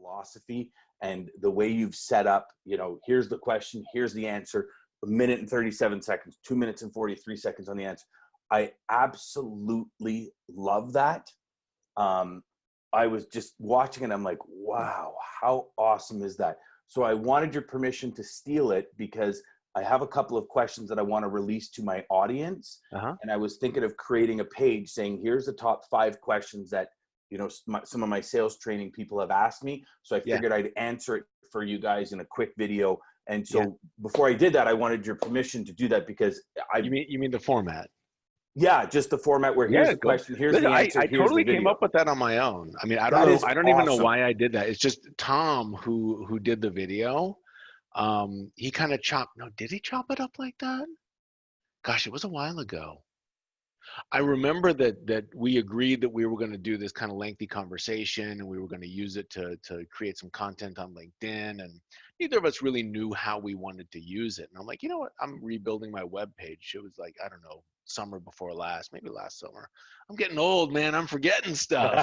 philosophy and the way you've set up, here's the question, here's the answer, 1 minute and 37 seconds, 2 minutes and 43 seconds on the answer. I absolutely love that. I was just watching and I'm like, wow, how awesome is that? So I wanted your permission to steal it because I have a couple of questions that I want to release to my audience. And I was thinking of creating a page saying, here's the top 5 questions that, some of my sales training people have asked me. So I figured I'd answer it for you guys in a quick video. And so before I did that, I wanted your permission to do that because You mean the format? Yeah, just the format where here's the question, here's the answer, I here's totally the video. came up with that on my own. I mean, I don't even know why I did that. It's just Tom who did the video. He kind of did he chop it up like that? Gosh, it was a while ago. I remember that we agreed that we were going to do this kind of lengthy conversation and we were going to use it to create some content on LinkedIn, and neither of us really knew how we wanted to use it. And I'm like, you know what? I'm rebuilding my webpage. It was like, I don't know, summer before last, maybe last summer. I'm getting old, man. I'm forgetting stuff.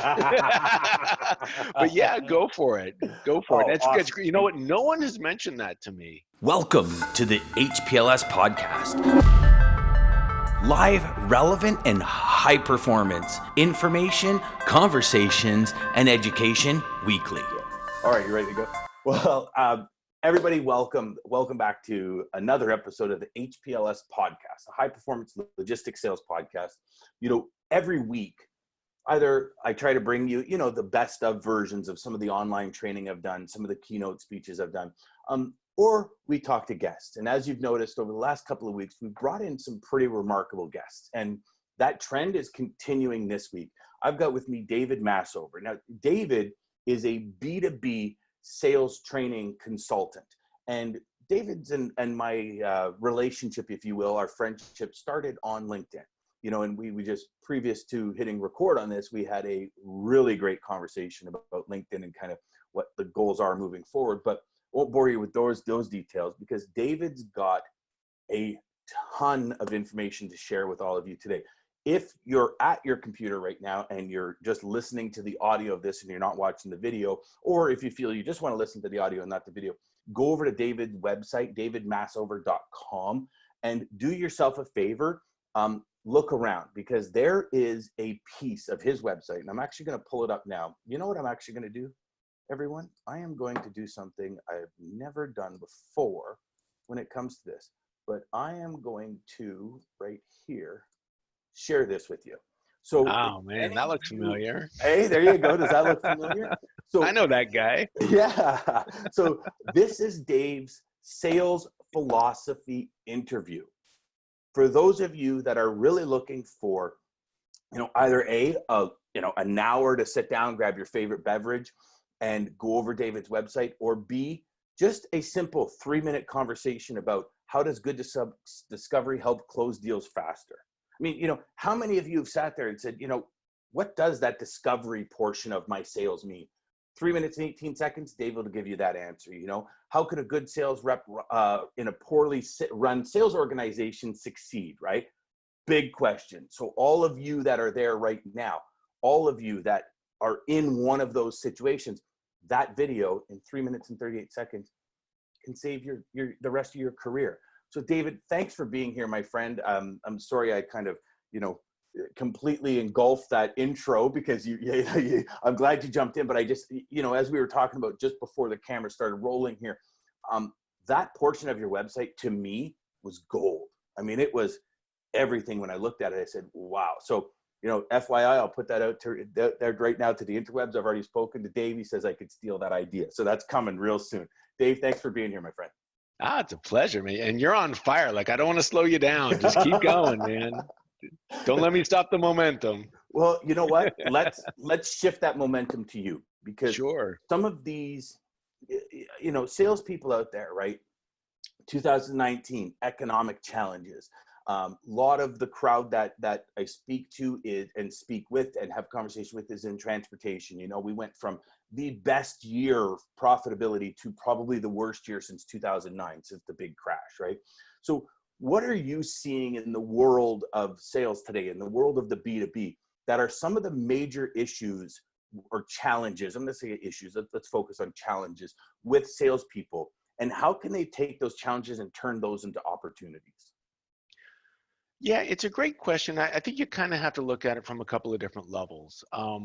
But yeah, go for it. Go for it. Awesome. It's, you know what? No one has mentioned that to me. Welcome to the HPLS podcast. Live, relevant, and high performance information, conversations, and education weekly. All right, you ready to go? Well, everybody, welcome back to another episode of the HPLS podcast, a high performance logistics sales podcast. Every week, either I try to bring you, the best of versions of some of the online training I've done, some of the keynote speeches I've done, or we talk to guests. And as you've noticed over the last couple of weeks, we've brought in some pretty remarkable guests. And that trend is continuing this week. I've got with me David Masover. Now, David is a B2B sales training consultant. And David's and my relationship, if you will, our friendship started on LinkedIn. And we just, previous to hitting record on this, we had a really great conversation about LinkedIn and kind of what the goals are moving forward. But I won't bore you with those details because David's got a ton of information to share with all of you today. If you're at your computer right now and you're just listening to the audio of this and you're not watching the video, or if you feel you just want to listen to the audio and not the video, go over to David's website, davidmasover.com, and do yourself a favor. Look around because there is a piece of his website, and I'm actually going to pull it up now. You know what I'm actually going to do, everyone? I am going to do something I've never done before when it comes to this, but I am going to, right here, share this with you. So, oh man, that looks familiar. Hey, there you go. Does that look familiar? So I know that guy. Yeah. So this is Dave's sales philosophy interview. For those of you that are really looking for, either an hour to sit down, grab your favorite beverage and go over David's website, or B, just a simple 3-minute conversation about how does good discovery help close deals faster? I mean, how many of you have sat there and said, what does that discovery portion of my sales mean? 3 minutes and 18 seconds, Dave will give you that answer. How could a good sales rep in a poorly run sales organization succeed, right? Big question. So all of you that are there right now, all of you that are in one of those situations, that video in 3 minutes and 38 seconds can save the rest of your career. So David, thanks for being here, my friend. I'm sorry I kind of, completely engulfed that intro because I'm glad you jumped in, but I just, as we were talking about just before the camera started rolling here, that portion of your website to me was gold. I mean, it was everything. When I looked at it, I said, wow. So, FYI, I'll put that out there right now to the interwebs. I've already spoken to Dave. He says I could steal that idea. So that's coming real soon. Dave, thanks for being here, my friend. It's a pleasure, man. And you're on fire. Like, I don't want to slow you down. Just keep going, man. Don't let me stop the momentum. Well, you know what? Let's shift that momentum to you, because some of these, salespeople out there, right? 2019 economic challenges. Lot of the crowd that I speak to and speak with and have conversation with is in transportation. We went from the best year of profitability to probably the worst year since 2009, since the big crash, right? So what are you seeing in the world of sales today, in the world of the B2B, that are some of the major issues or challenges? I'm going to say issues. Let's focus on challenges with salespeople. And how can they take those challenges and turn those into opportunities? Yeah, it's a great question. I think you kind of have to look at it from a couple of different levels.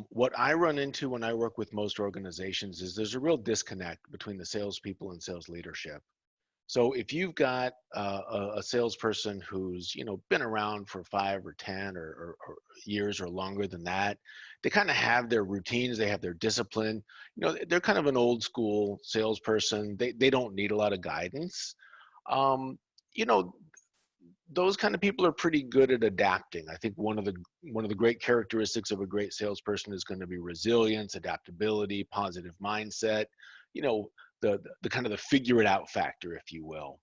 What I run into when I work with most organizations is there's a real disconnect between the salespeople and sales leadership. So if you've got a salesperson who's been around for 5 or 10 or years or longer than that, they kind of have their routines, they have their discipline. They're kind of an old school salesperson. They don't need a lot of guidance. Um, you know, those kind of people are pretty good at adapting. I think one of the great characteristics of a great salesperson is going to be resilience, adaptability, positive mindset. The kind of the figure it out factor, if you will.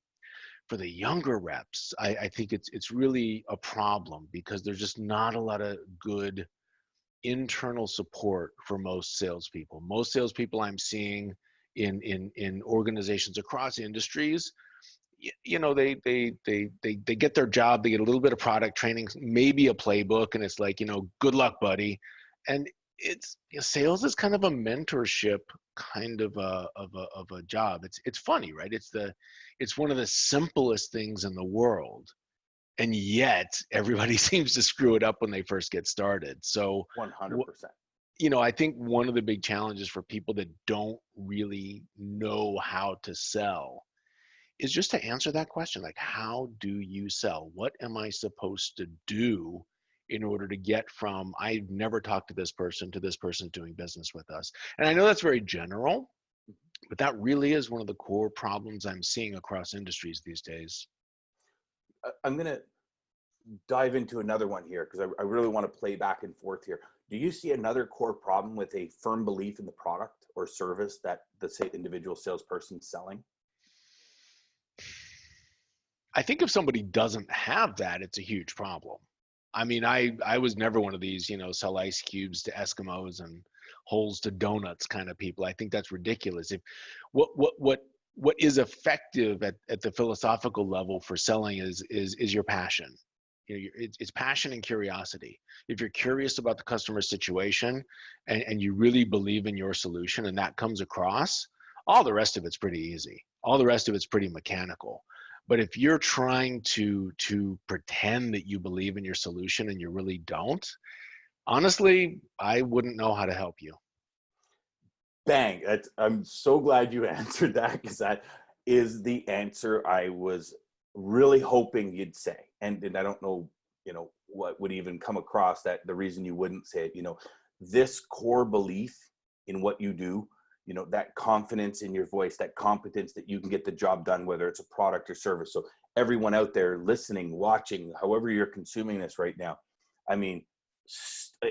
For the younger reps, I think it's really a problem because there's just not a lot of good internal support for most salespeople. Most salespeople I'm seeing in organizations across industries, they get their job, they get a little bit of product training, maybe a playbook, and it's like, good luck, buddy. And sales is kind of a mentorship kind of a job. It's funny, right? It's one of the simplest things in the world, and yet everybody seems to screw it up when they first get started. So 100%. I think one of the big challenges for people that don't really know how to sell is just to answer that question, like, how do you sell? What am I supposed to do in order to get from I've never talked to this person doing business with us? And I know that's very general, but that really is one of the core problems I'm seeing across industries these days. I'm going to dive into another one here because I really want to play back and forth here. Do you see another core problem with a firm belief in the product or service that the individual salesperson's selling? I think if somebody doesn't have that, it's a huge problem. I mean, I was never one of these, sell ice cubes to Eskimos and holes to donuts kind of people. I think that's ridiculous. If what is effective at the philosophical level for selling is your passion. It's passion and curiosity. If you're curious about the customer situation and you really believe in your solution and that comes across, all the rest of it's pretty easy. All the rest of it's pretty mechanical. But if you're trying to pretend that you believe in your solution and you really don't, honestly, I wouldn't know how to help you. Bang. I'm so glad you answered that, because that is the answer I was really hoping you'd say. And I don't know, what would even come across that the reason you wouldn't say it, this core belief in what you do, that confidence in your voice, that competence that you can get the job done, whether it's a product or service. So everyone out there listening, watching, however you're consuming this right now, I mean,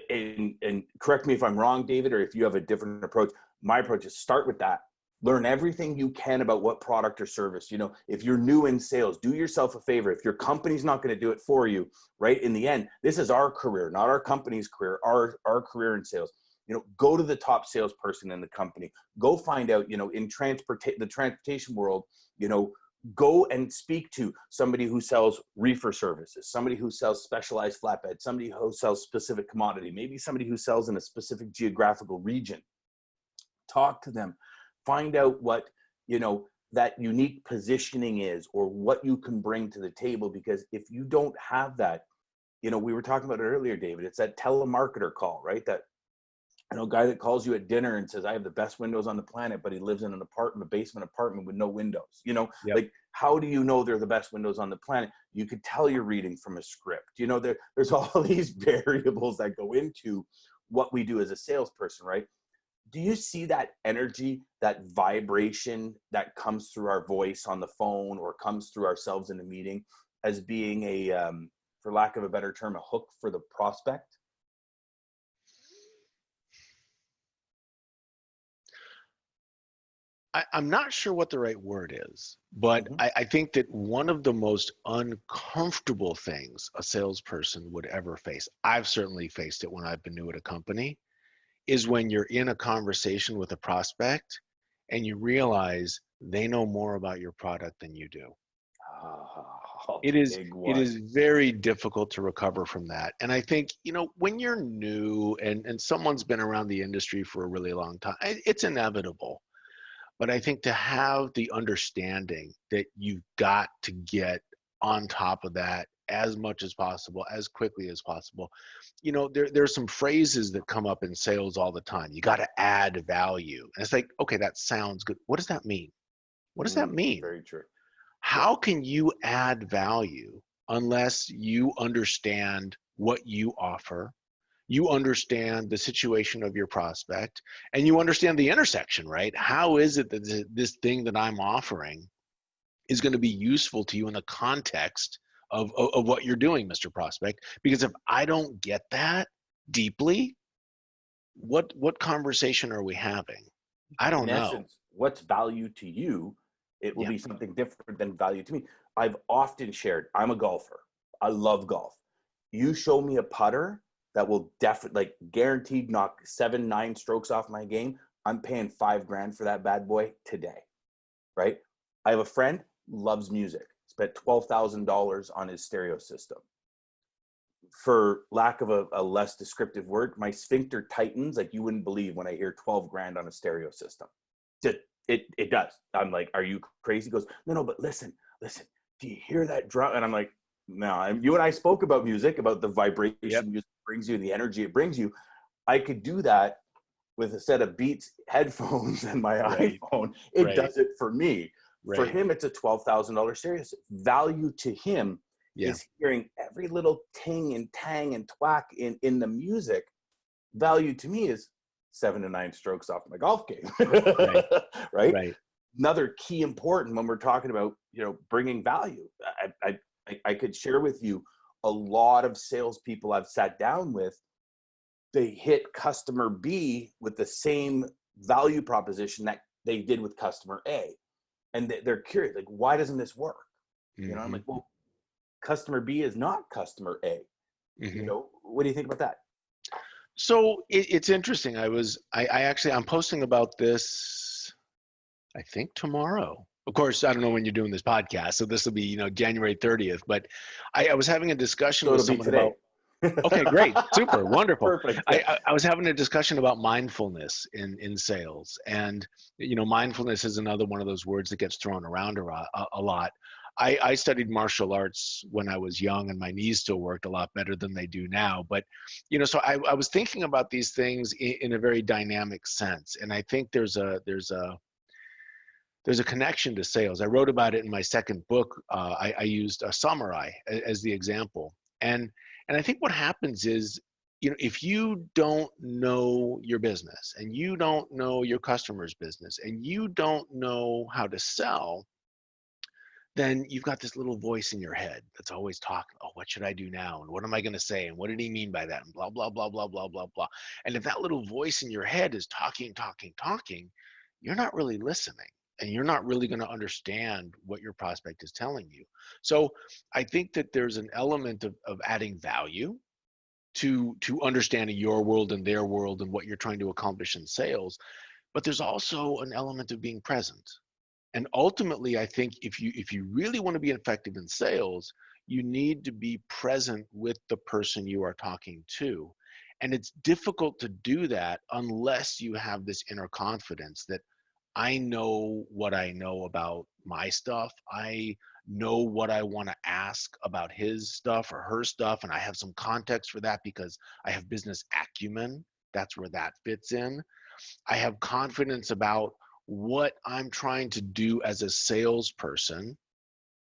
and correct me if I'm wrong, David, or if you have a different approach. My approach is start with that. Learn everything you can about what product or service. If you're new in sales, do yourself a favor. If your company's not going to do it for you, right? In the end, this is our career, not our company's career, our career in sales. Go to the top salesperson in the company. Go find out, in the transportation world, go and speak to somebody who sells reefer services, somebody who sells specialized flatbed, somebody who sells specific commodity, maybe somebody who sells in a specific geographical region. Talk to them. Find out what, that unique positioning is or what you can bring to the table. Because if you don't have that, we were talking about it earlier, David, it's that telemarketer call, right? That guy that calls you at dinner and says, I have the best windows on the planet, but he lives in a basement apartment with no windows. Yep. Like, how do you know they're the best windows on the planet? You could tell you're reading from a script. There's all these variables that go into what we do as a salesperson, right? Do you see that energy, that vibration that comes through our voice on the phone or comes through ourselves in a meeting as being a, for lack of a better term, a hook for the prospect? I'm not sure what the right word is, but I think that one of the most uncomfortable things a salesperson would ever face, I've certainly faced it when I've been new at a company, is when you're in a conversation with a prospect and you realize they know more about your product than you do. It is very difficult to recover from that. And I think, when you're new and someone's been around the industry for a really long time, it's inevitable. But I think to have the understanding that you've got to get on top of that as much as possible, as quickly as possible. There's some phrases that come up in sales all the time. You got to add value. And it's like, okay, that sounds good. What does that mean? What does that mean? Very true. How can you add value unless you understand what you offer, you understand the situation of your prospect, and you understand the intersection, right? How is it that this thing that I'm offering is going to be useful to you in the context of what you're doing, Mr. Prospect? Because if I don't get that deeply, what conversation are we having? I don't know. In essence, what's value to you? It will be something different than value to me. I've often shared, I'm a golfer. I love golf. You show me a putter that will definitely, guaranteed knock 7-9 strokes off my game, I'm paying $5,000 for that bad boy today, right? I have a friend, loves music, spent $12,000 on his stereo system. For lack of a less descriptive word, my sphincter tightens like you wouldn't believe when I hear $12,000 on a stereo system. It does. I'm like, are you crazy? He goes, no, but listen, do you hear that drum? And I'm like, no, you and I spoke about music, about the vibration music brings you and the energy it brings you. I could do that with a set of Beats headphones and my iPhone. It does it for me. For him, it's a $12,000 stereo. Value to him is hearing every little ting and tang and twack in the music. Value to me is 7 to 9 strokes off my golf game. Right. Another key important when we're talking about, bringing value. I could share with you a lot of salespeople I've sat down with. They hit customer B with the same value proposition that they did with customer A. And they're curious, like, why doesn't this work? I'm like, well, customer B is not customer A. What do you think about that? So it's interesting. I'm posting about this, I think tomorrow. Of course, I don't know when you're doing this podcast, so this will be, January 30th. But I was having a discussion with someone about. Okay, great, super, wonderful. Perfect. I was having a discussion about mindfulness in sales, and mindfulness is another one of those words that gets thrown around a lot. I studied martial arts when I was young, and my knees still worked a lot better than they do now. But, so I was thinking about these things in a very dynamic sense. And I think there's a connection to sales. I wrote about it in my second book. I used a samurai as the example. And I think what happens is, if you don't know your business and you don't know your customer's business and you don't know how to sell, then you've got this little voice in your head that's always talking, oh, what should I do now? And what am I going to say? And what did he mean by that? And blah, blah, blah, blah, blah, blah, blah. And if that little voice in your head is talking, you're not really listening. And you're not really going to understand what your prospect is telling you. So I think that there's an element of adding value to understanding your world and their world and what you're trying to accomplish in sales. But there's also an element of being present. And ultimately, I think if you really want to be effective in sales, you need to be present with the person you are talking to. And it's difficult to do that unless you have this inner confidence that I know what I know about my stuff. I know what I want to ask about his stuff or her stuff. And I have some context for that because I have business acumen. That's where that fits in. I have confidence about what I'm trying to do as a salesperson,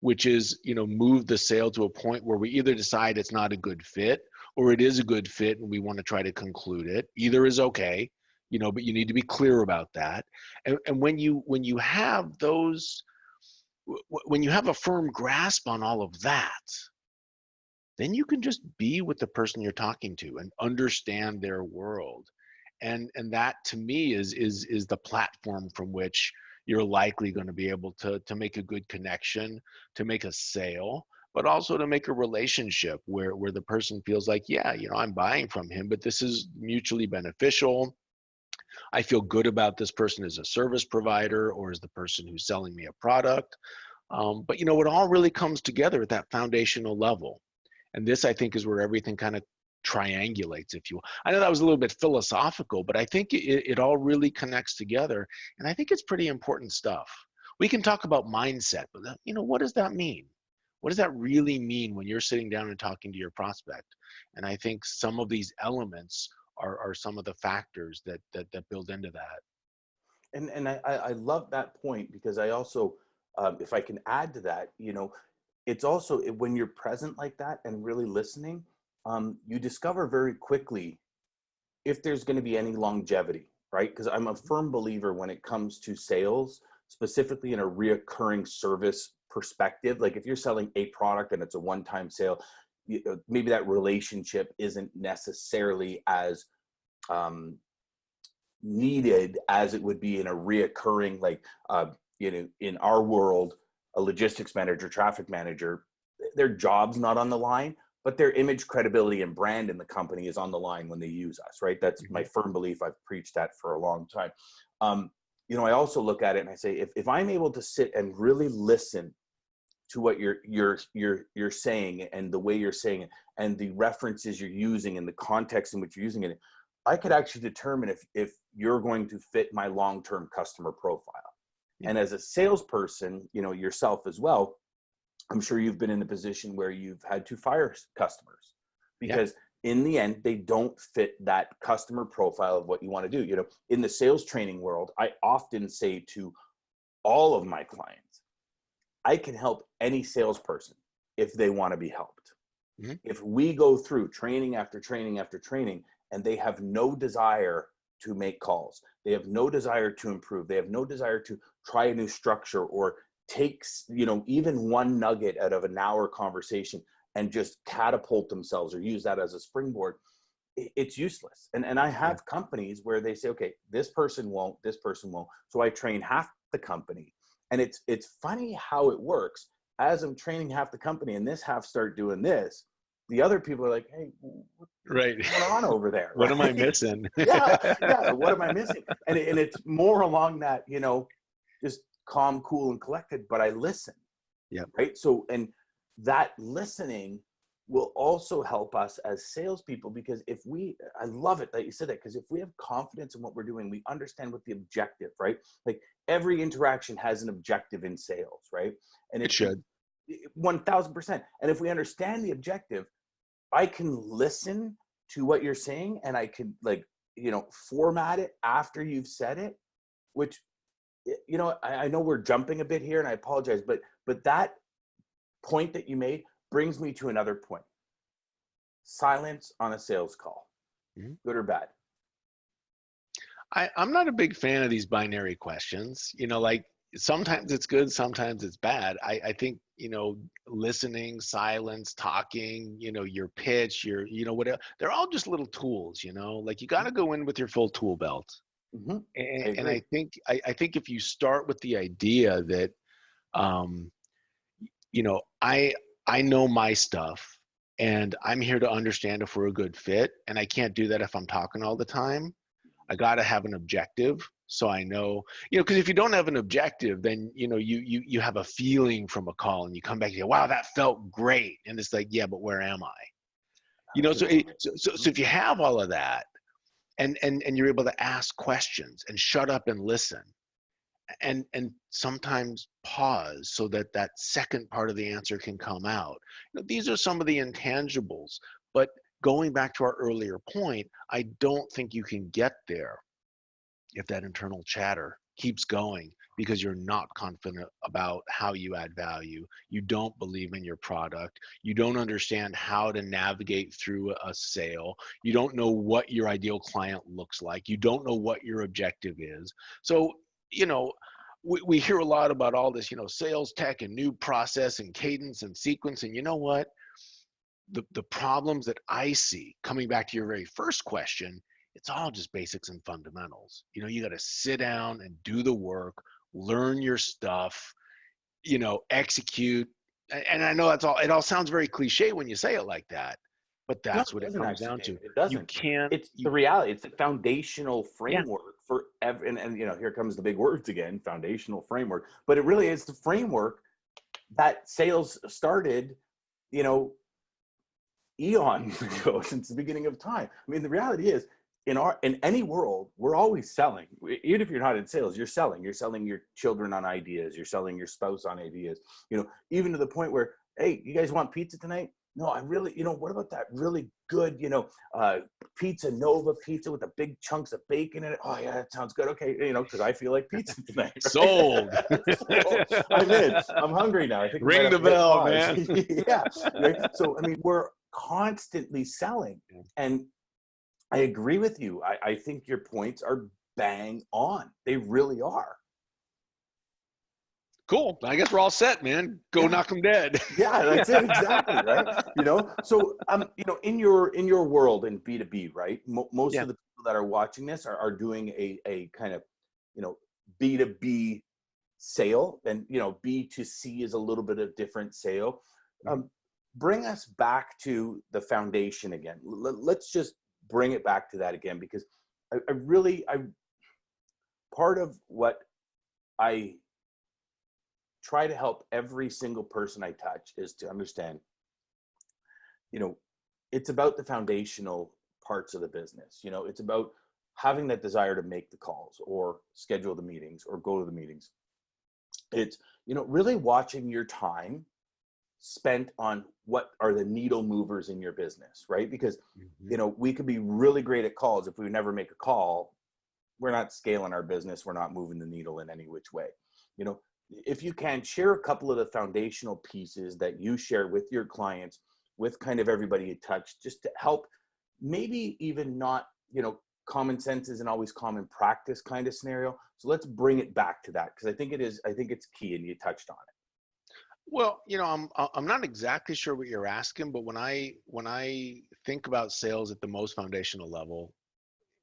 which is, move the sale to a point where we either decide it's not a good fit or it is a good fit and we want to try to conclude it. Either is okay, but you need to be clear about that. And when you have those, when you have a firm grasp on all of that, then you can just be with the person you're talking to and understand their world. And that to me is the platform from which you're likely going to be able to make a good connection, to make a sale, but also to make a relationship where the person feels like, yeah, I'm buying from him, but this is mutually beneficial. I feel good about this person as a service provider or as the person who's selling me a product. But you know, it all really comes together at that foundational level. And this, I think, is where everything kind of triangulates, if you will. I know that was a little bit philosophical, but I think it all really connects together. And I think it's pretty important stuff. We can talk about mindset, but you know, what does that mean? What does that really mean when you're sitting down and talking to your prospect? And I think some of these elements are some of the factors that build into that. And I love that point, because I also, if I can add to that, you know, it's also when you're present like that and really listening, you discover very quickly if there's going to be any longevity, right? Because I'm a firm believer when it comes to sales, specifically in a reoccurring service perspective. Like if you're selling a product and it's a one-time sale, maybe that relationship isn't necessarily as needed as it would be in a reoccurring, like, you know, in our world, a logistics manager, traffic manager, their job's not on the line, but their image, credibility, and brand in the company is on the line when they use us, right? That's my firm belief. I've preached that for a long time. You know, I also look at it and I say, if I'm able to sit and really listen to what you're saying and the way you're saying it and the references you're using and the context in which you're using it, I could actually determine if you're going to fit my long-term customer profile. And as a salesperson, you know, yourself as well, I'm sure you've been in a position where you've had to fire customers because in the end, they don't fit that customer profile of what you want to do. You know, in the sales training world, I often say to all of my clients, I can help any salesperson if they want to be helped. If we go through training after training after training and they have no desire to make calls, they have no desire to improve, they have no desire to try a new structure or takes, you know, even one nugget out of an hour conversation and just catapult themselves or use that as a springboard, it's useless. And I have companies where they say, okay, this person won't. So I train half the company. And it's funny how it works. As I'm training half the company and this half start doing this, the other people are like, hey, what's going on over there? What am I missing? yeah. What am I missing? And it's more along that, you know, just calm, cool, and collected, but I listen. Yeah. Right. So, and that listening will also help us as salespeople, because I love it that you said that, because if we have confidence in what we're doing, we understand what the objective, right? Like every interaction has an objective in sales, right? And it should. 1000%. And if we understand the objective, I can listen to what you're saying and I can, like, you know, format it after you've said it, which, you know, I know we're jumping a bit here and I apologize, but that point that you made brings me to another point. Silence on a sales call, good or bad? I'm not a big fan of these binary questions. You know, like sometimes it's good, sometimes it's bad. I think, you know, listening, silence, talking, you know, your pitch, you know, whatever, they're all just little tools, you know, like you got to go in with your full tool belt. And I think if you start with the idea that, you know, I know my stuff and I'm here to understand if we're a good fit, and I can't do that if I'm talking all the time. I got to have an objective. So I know, you know, because if you don't have an objective, then, you know, you have a feeling from a call and you come back and say, wow, that felt great. And it's like, yeah, but where am I? You know, so if you have all of that and you're able to ask questions and shut up and listen and sometimes pause so that that second part of the answer can come out. You know, these are some of the intangibles, but going back to our earlier point, I don't think you can get there if that internal chatter keeps going because you're not confident about how you add value. You don't believe in your product. You don't understand how to navigate through a sale. You don't know what your ideal client looks like. You don't know what your objective is. So, you know, we hear a lot about all this, you know, sales tech and new process and cadence and sequence. And you know what? The problems that I see, coming back to your very first question, it's all just basics and fundamentals. You know, you got to sit down and do the work, learn your stuff, you know, execute. And I know that's all, it all sounds very cliche when you say it like that, but that's what it comes down to. It doesn't. You can't. It's the reality. It's the foundational framework for and you know, here comes the big words again, foundational framework. But it really is the framework that sales started, you know, eons ago, since the beginning of time. I mean, the reality is, in any world, we're always selling. Even if you're not in sales, you're selling. You're selling your children on ideas. You're selling your spouse on ideas. You know, even to the point where, hey, you guys want pizza tonight? No, I really, you know, what about that really good, you know, pizza Nova pizza with the big chunks of bacon in it? Oh yeah, that sounds good. Okay, you know, because I feel like pizza tonight. Right? Sold. So, I'm in. I'm hungry now. I think we might Ring have the to hit bell, pause. man. Yeah. Right. So I mean, we're constantly selling, and I agree with you. I think your points are bang on. They really are. Cool. I guess we're all set, man. Go knock them dead. Yeah, that's it, exactly, right? You know, so you know, in your world in B2B, right? Most Yeah. of the people that are watching this are doing a kind of, you know, B2B sale, and you know, B2C is a little bit of different sale. Bring us back to the foundation again. Let's just bring it back to that again, because I really part of what I try to help every single person I touch is to understand, you know, it's about the foundational parts of the business. You know, it's about having that desire to make the calls or schedule the meetings or go to the meetings. It's, you know, really watching your time spent on what are the needle movers in your business, right? Because, you know, we could be really great at calls. If we never make a call, we're not scaling our business. We're not moving the needle in any which way. You know, if you can share a couple of the foundational pieces that you share with your clients, with kind of everybody you touch, just to help, maybe even not, you know, common sense isn't always common practice kind of scenario. So let's bring it back to that, because I think it's key, and you touched on it. Well, you know, I'm not exactly sure what you're asking, but when I think about sales at the most foundational level,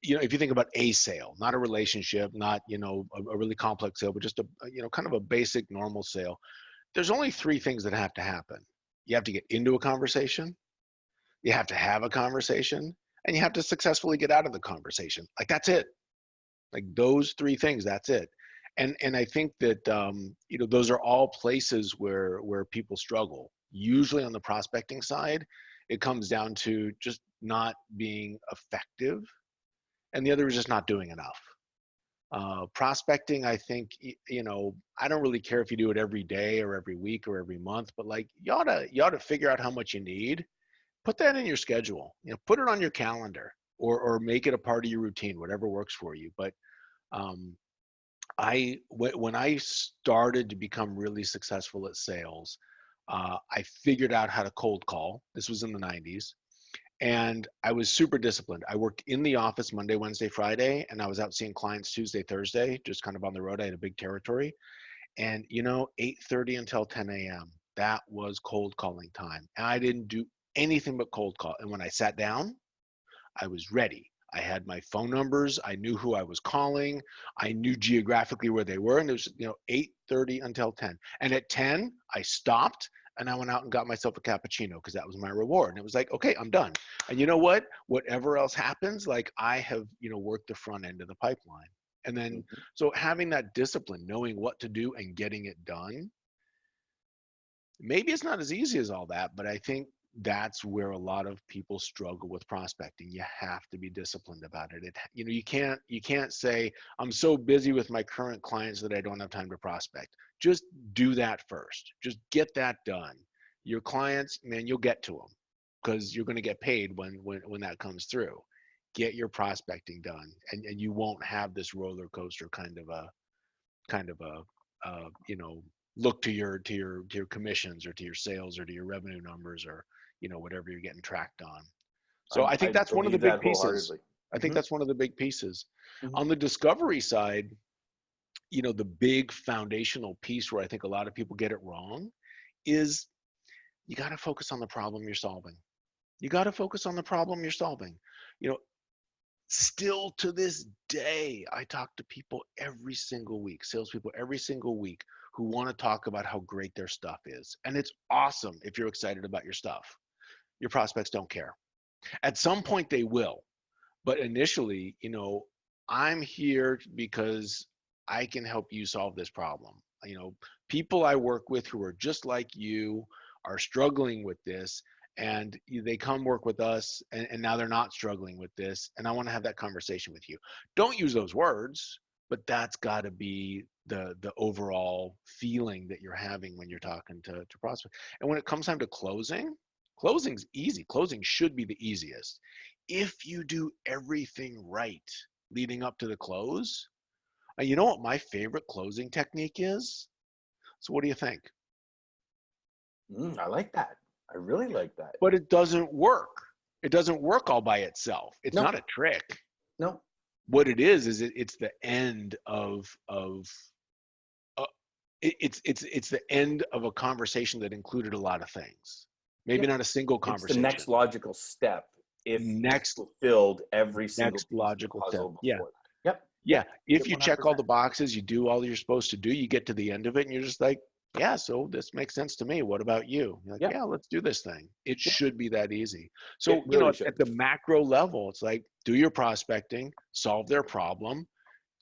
you know, if you think about a sale, not a relationship, not, you know, a really complex sale, but just you know, kind of a basic normal sale, there's only three things that have to happen. You have to get into a conversation, you have to have a conversation, and you have to successfully get out of the conversation. Like, that's it. Like, those three things, that's it. And I think that you know, those are all places where people struggle. Usually on the prospecting side, it comes down to just not being effective, and the other is just not doing enough. Prospecting, I think, you know, I don't really care if you do it every day or every week or every month, but like, you ought to figure out how much you need. Put that in your schedule. You know, put it on your calendar, or make it a part of your routine, whatever works for you. But um, when I started to become really successful at sales, I figured out how to cold call. This was in the 90s. And I was super disciplined. I worked in the office Monday, Wednesday, Friday, and I was out seeing clients Tuesday, Thursday, just kind of on the road. I had a big territory. And, you know, 8:30 until 10 a.m., that was cold calling time. And I didn't do anything but cold call. And when I sat down, I was ready. I had my phone numbers. I knew who I was calling. I knew geographically where they were. And it was, you know, 8:30 until 10. And at 10, I stopped and I went out and got myself a cappuccino, because that was my reward. And it was like, okay, I'm done. And you know what? Whatever else happens, like, I have, you know, worked the front end of the pipeline. And then, so having that discipline, knowing what to do and getting it done, maybe it's not as easy as all that, but I think that's where a lot of people struggle with prospecting. You have to be disciplined about it. You know, you can't say, I'm so busy with my current clients that I don't have time to prospect. Just do that first. Just get that done. Your clients, man, you'll get to them, because you're going to get paid when that comes through. Get your prospecting done, and you won't have this roller coaster kind of a you know, look to your commissions, or to your sales, or to your revenue numbers, or, you know, whatever you're getting tracked on. So I think I that's one of the believe big that pieces. wholeheartedly. I think that's one of the big pieces. Mhm. On the discovery side, you know, the big foundational piece where I think a lot of people get it wrong is, you got to focus on the problem you're solving. You got to focus on the problem you're solving. You know, still to this day, I talk to people every single week, salespeople every single week, who want to talk about how great their stuff is. And it's awesome if you're excited about your stuff. Your prospects don't care. At some point they will, but initially, you know, I'm here because I can help you solve this problem. people I work with who are just like you are struggling with this, and they come work with us, and now they're not struggling with this, and I want to have that conversation with you. Don't use those words, but that's got to be the overall feeling that you're having when you're talking to prospects. And when it comes time to closing's easy. Closing should be the easiest. If you do everything right leading up to the close, you know what my favorite closing technique is? So what do you think? I like that. I really like that. But it doesn't work. It doesn't work all by itself. It's not a trick. No. What it is it's the end of it's the end of a conversation that included a lot of things. Maybe not a single conversation. It's the next logical step if it's fulfilled every single logical step. Yeah. Yep. Yeah. If you check all the boxes, you do all you're supposed to do, you get to the end of it and you're just like, yeah, so this makes sense to me. What about you? You're like, yeah, let's do this thing. It should be that easy. So, at the macro level, it's like, do your prospecting, solve their problem,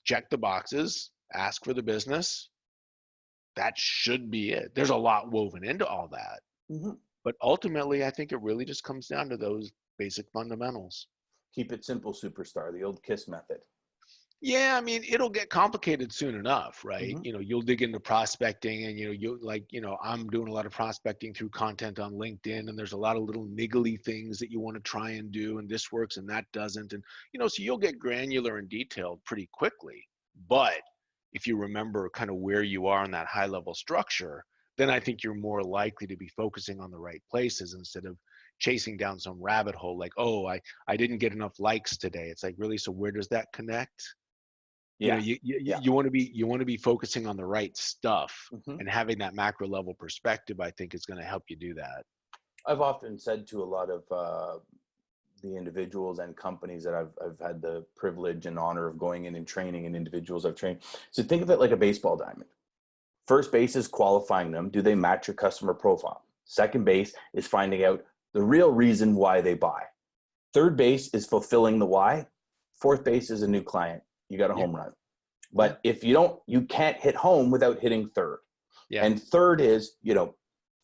check the boxes, ask for the business. That should be it. There's a lot woven into all that. Mm-hmm. But ultimately, I think it really just comes down to those basic fundamentals. Keep it simple, superstar, the old KISS method. Yeah, I mean, it'll get complicated soon enough, right? Mm-hmm. You'll dig into prospecting, and I'm doing a lot of prospecting through content on LinkedIn, and there's a lot of little niggly things that you want to try and do, and this works and that doesn't. And, so you'll get granular and detailed pretty quickly. But if you remember kind of where you are in that high level structure, then I think you're more likely to be focusing on the right places instead of chasing down some rabbit hole like, oh, I didn't get enough likes today. It's like, really, so where does that connect? Yeah. You want to be focusing on the right stuff, mm-hmm. and having that macro level perspective, I think, is going to help you do that. I've often said to a lot of the individuals and companies that I've had the privilege and honor of going in and training, and individuals I've trained. So think of it like a baseball diamond. First base is qualifying them. Do they match your customer profile? Second base is finding out the real reason why they buy. Third base is fulfilling the why. Fourth base is a new client. You got a home run. But if you can't hit home without hitting third. Yeah. And third is,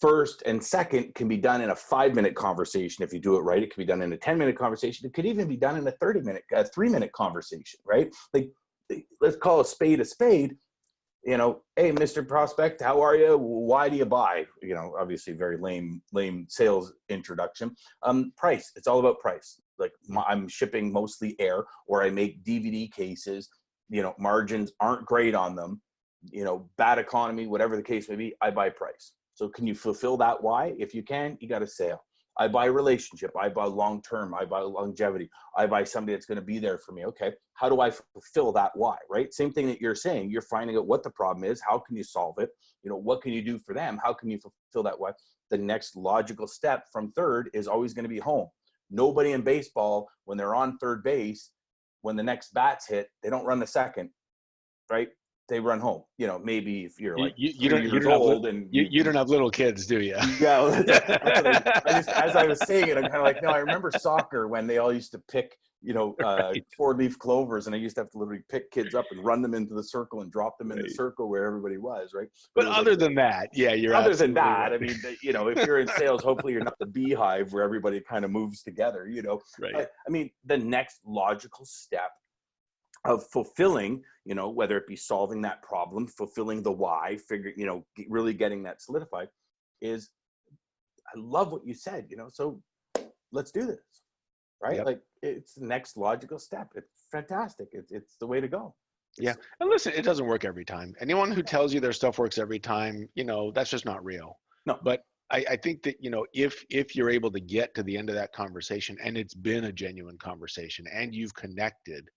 first and second can be done in a 5-minute conversation. If you do it right, it can be done in a 10-minute conversation. It could even be done in a 3-minute conversation, right? Like, let's call a spade a spade. Hey, Mr. Prospect, how are you? Why do you buy? Obviously very lame sales introduction. Price. It's all about price. Like, I'm shipping mostly air, or I make DVD cases, margins aren't great on them, bad economy, whatever the case may be, I buy price. So can you fulfill that why? If you can, you got a sale. I buy relationship. I buy long-term. I buy longevity. I buy somebody that's going to be there for me. Okay. How do I fulfill that why, right? Same thing that you're saying. You're finding out what the problem is. How can you solve it? What can you do for them? How can you fulfill that why? The next logical step from third is always going to be home. Nobody in baseball, when they're on third base, when the next bats hit, they don't run the second, right? They run home. Maybe if you're like you don't have little kids, do you? Yeah, that's what I just, as I was saying it, I'm kind of like, no, I remember soccer when they all used to pick, Right. 4-leaf clovers, and I used to have to literally pick kids up and run them into the circle and drop them in the circle where everybody was, right? But other than that, yeah, you're other than that, right. I mean, if you're in sales, hopefully you're not the beehive where everybody kind of moves together, Right. But, I mean, the next logical step of fulfilling, whether it be solving that problem, fulfilling the why, really getting that solidified, is, I love what you said, so let's do this, right? Yep. Like, it's the next logical step. It's fantastic. It's the way to go. Yeah. And listen, it doesn't work every time. Anyone who tells you their stuff works every time, that's just not real. No. But I think that, if you're able to get to the end of that conversation, and it's been a genuine conversation, and you've connected.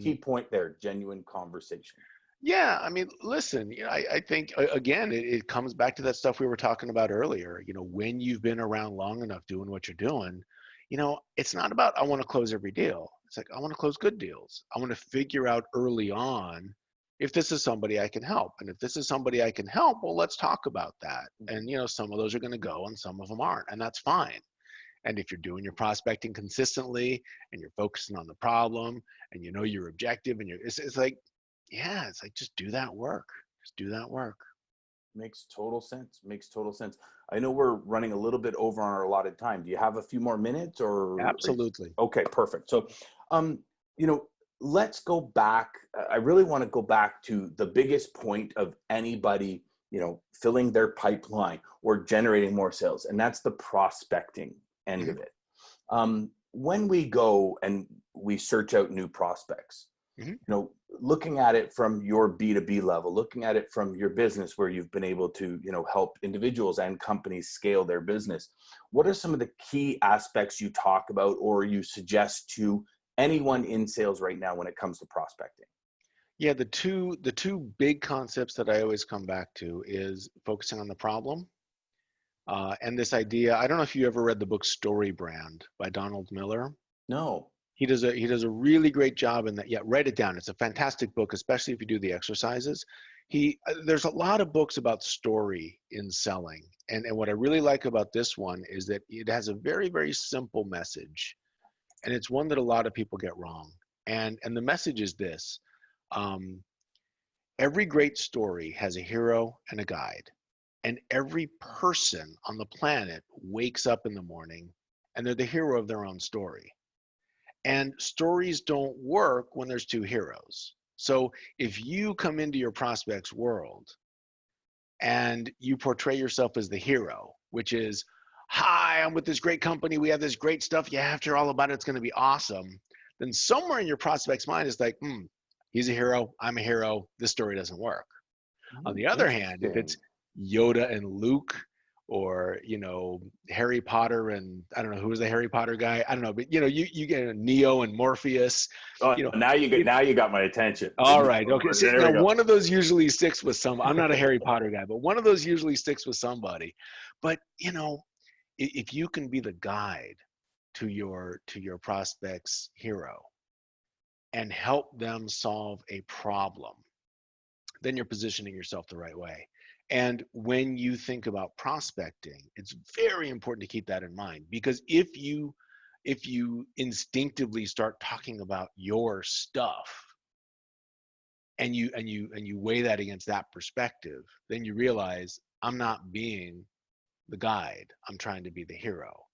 Key point there, genuine conversation. Yeah. I mean, listen, I think, again, it comes back to that stuff we were talking about earlier. When you've been around long enough doing what you're doing, it's not about, I want to close every deal. It's like, I want to close good deals. I want to figure out early on if this is somebody I can help. And if this is somebody I can help, well, let's talk about that. And, some of those are going to go and some of them aren't. And that's fine. And if you're doing your prospecting consistently and you're focusing on the problem and your objective, and it's like, yeah, it's like, just do that work. Just do that work. Makes total sense. Makes total sense. I know we're running a little bit over on our allotted time. Do you have a few more minutes or? Absolutely. Okay, perfect. So, you know, let's go back. I really want to go back to the biggest point of anybody, you know, filling their pipeline or generating more sales. And that's the prospecting end of it. When we go and we search out new prospects, you know, looking at it from your B2B level, looking at it from your business where you've been able to, you know, help individuals and companies scale their business, what are some of the key aspects you talk about or you suggest to anyone in sales right now when it comes to prospecting? Yeah, the two big concepts that I always come back to is focusing on the problem, and this idea. I don't know if you ever read the book Story Brand by Donald Miller. No. He does a really great job in that. Yeah, write it down. It's a fantastic book, especially if you do the exercises. There's a lot of books about story in selling, and what I really like about this one is that it has a very, very simple message, and it's one that a lot of people get wrong. And the message is this: every great story has a hero and a guide, and every person on the planet wakes up in the morning, and they're the hero of their own story. And stories don't work when there's two heroes. So if you come into your prospect's world and you portray yourself as the hero, which is, hi, I'm with this great company, we have this great stuff, you have to hear all about it, it's going to be awesome, then somewhere in your prospect's mind is like, he's a hero, I'm a hero, this story doesn't work. On the other hand, if it's Yoda and Luke, or, you know, Harry Potter and I don't know, who was the Harry Potter guy? I don't know, but you know, you get Neo and Morpheus. Oh, you know, now you got my attention. All right, okay. So now one of those usually sticks with some. I'm not a Harry Potter guy, but one of those usually sticks with somebody. But you know, if you can be the guide to your prospect's hero and help them solve a problem, then you're positioning yourself the right way. And when you think about prospecting, it's very important to keep that in mind, because if you instinctively start talking about your stuff and you weigh that against that perspective, then you realize I'm not being the guide, I'm trying to be the hero.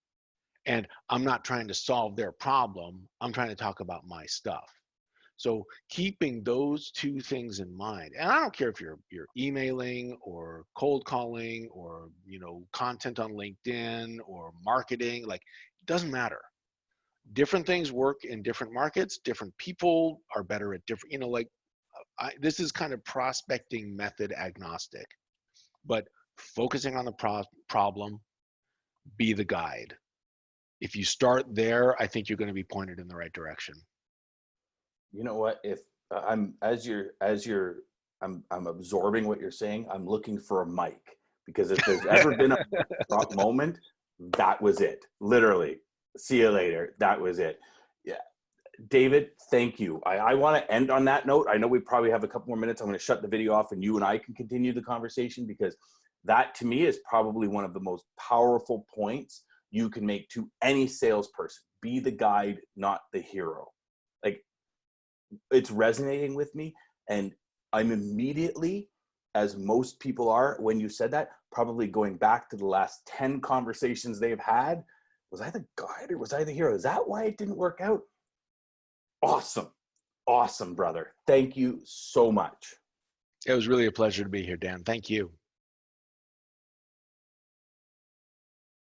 And I'm not trying to solve their problem, I'm trying to talk about my stuff. So keeping those two things in mind, and I don't care if you're emailing or cold calling or, you know, content on LinkedIn or marketing, like, it doesn't matter. Different things work in different markets. Different people are better at different, you know, like this is kind of prospecting method agnostic, but focusing on the problem, be the guide. If you start there, I think you're going to be pointed in the right direction. You know what? If I'm absorbing what you're saying, I'm looking for a mic, because if there's ever been a moment, that was it. Literally. See you later. That was it. Yeah. David, thank you. I want to end on that note. I know we probably have a couple more minutes. I'm going to shut the video off and you and I can continue the conversation, because that to me is probably one of the most powerful points you can make to any salesperson. Be the guide, not the hero. Like, it's resonating with me, and I'm immediately, as most people are when you said that, probably going back to the last 10 conversations they've had. Was I the guide or was I the hero? Is that why it didn't work out? Awesome. Awesome, brother. Thank you so much. It was really a pleasure to be here, Dan. Thank you.